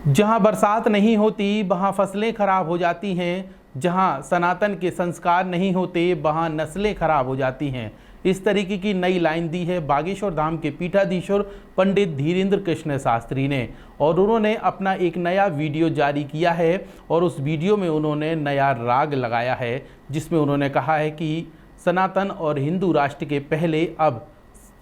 जहां बरसात नहीं होती वहां फसलें खराब हो जाती हैं, जहां सनातन के संस्कार नहीं होते वहां नस्लें खराब हो जाती हैं। इस तरीके की नई लाइन दी है बागेश्वर धाम के पीठाधीश्वर पंडित धीरेन्द्र कृष्ण शास्त्री ने, और उन्होंने अपना एक नया वीडियो जारी किया है और उस वीडियो में उन्होंने नया राग लगाया है, जिसमें उन्होंने कहा है कि सनातन और हिंदू राष्ट्र के पहले अब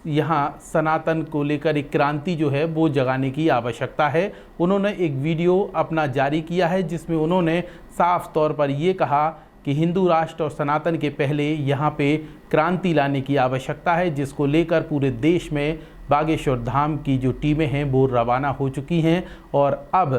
यहाँ सनातन को लेकर एक क्रांति जो है वो जगाने की आवश्यकता है। उन्होंने एक वीडियो अपना जारी किया है जिसमें उन्होंने साफ तौर पर ये कहा कि हिंदू राष्ट्र और सनातन के पहले यहाँ पे क्रांति लाने की आवश्यकता है, जिसको लेकर पूरे देश में बागेश्वर धाम की जो टीमें हैं वो रवाना हो चुकी हैं और अब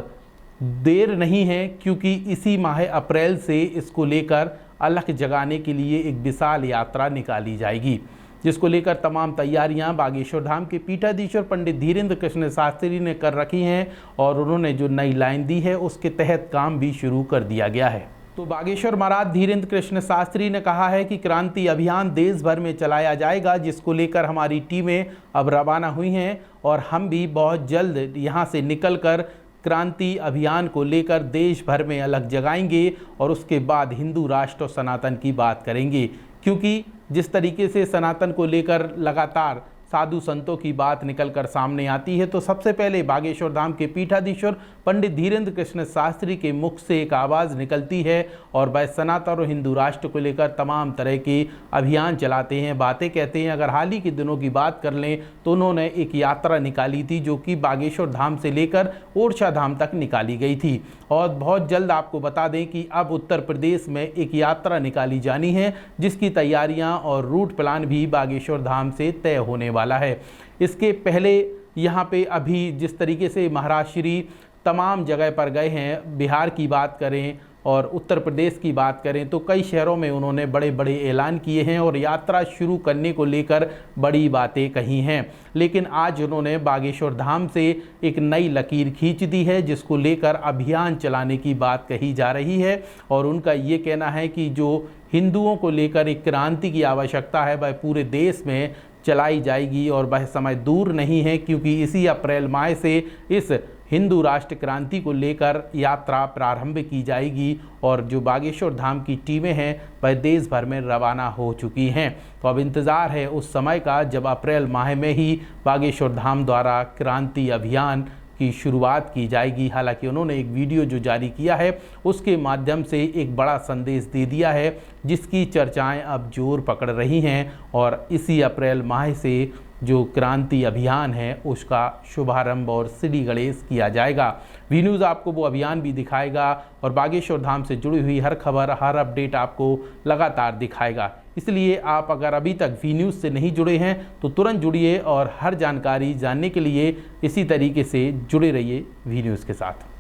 देर नहीं है, क्योंकि इसी माह अप्रैल से इसको लेकर अलख जगाने के लिए एक विशाल यात्रा निकाली जाएगी, जिसको लेकर तमाम तैयारियां बागेश्वर धाम के पीठाधीश्वर पंडित धीरेन्द्र कृष्ण शास्त्री ने कर रखी हैं और उन्होंने जो नई लाइन दी है उसके तहत काम भी शुरू कर दिया गया है। तो बागेश्वर महाराज धीरेन्द्र कृष्ण शास्त्री ने कहा है कि क्रांति अभियान देश भर में चलाया जाएगा, जिसको लेकर हमारी टीमें अब रवाना हुई हैं और हम भी बहुत जल्द यहाँ से निकलकर क्रांति अभियान को लेकर देश भर में अलग जगाएंगे और उसके बाद हिंदू राष्ट्र और सनातन की बात करेंगे। क्योंकि जिस तरीके से सनातन को लेकर लगातार साधु संतों की बात निकलकर सामने आती है, तो सबसे पहले बागेश्वर धाम के पीठाधीश्वर पंडित धीरेन्द्र कृष्ण शास्त्री के मुख से एक आवाज़ निकलती है और वह सनातन और हिंदू राष्ट्र को लेकर तमाम तरह के अभियान चलाते हैं, बातें कहते हैं। अगर हाल ही के दिनों की बात कर लें तो उन्होंने एक यात्रा निकाली थी जो कि बागेश्वर धाम से लेकर ओरछा धाम तक निकाली गई थी, और बहुत जल्द आपको बता दें कि अब उत्तर प्रदेश में एक यात्रा निकाली जानी है, जिसकी तैयारियां और रूट प्लान भी बागेश्वर धाम से तय होने वाला है। इसके पहले यहाँ पे अभी जिस तरीके से महाराज श्री तमाम जगह पर गए हैं, बिहार की बात करें और उत्तर प्रदेश की बात करें तो कई शहरों में उन्होंने बड़े बड़े ऐलान किए हैं और यात्रा शुरू करने को लेकर बड़ी बातें कही हैं। लेकिन आज उन्होंने बागेश्वर धाम से एक नई लकीर खींच दी है, जिसको लेकर अभियान चलाने की बात कही जा रही है और उनका ये कहना है कि जो हिंदुओं को लेकर एक क्रांति की आवश्यकता है वह पूरे देश में चलाई जाएगी और वह समय दूर नहीं है, क्योंकि इसी अप्रैल माह से इस हिंदू राष्ट्र क्रांति को लेकर यात्रा प्रारंभ की जाएगी और जो बागेश्वर धाम की टीमें हैं वह देश भर में रवाना हो चुकी हैं। तो अब इंतज़ार है उस समय का जब अप्रैल माह में ही बागेश्वर धाम द्वारा क्रांति अभियान की शुरुआत की जाएगी। हालांकि उन्होंने एक वीडियो जो जारी किया है उसके माध्यम से एक बड़ा संदेश दे दिया है, जिसकी चर्चाएं अब जोर पकड़ रही हैं और इसी अप्रैल माह से जो क्रांति अभियान है उसका शुभारंभ और श्री गणेश किया जाएगा। वी न्यूज़ आपको वो अभियान भी दिखाएगा और बागेश्वर धाम से जुड़ी हुई हर खबर, हर अपडेट आपको लगातार दिखाएगा। इसलिए आप अगर अभी तक वी न्यूज़ से नहीं जुड़े हैं तो तुरंत जुड़िए और हर जानकारी जानने के लिए इसी तरीके से जुड़े रहिए वी न्यूज़ के साथ।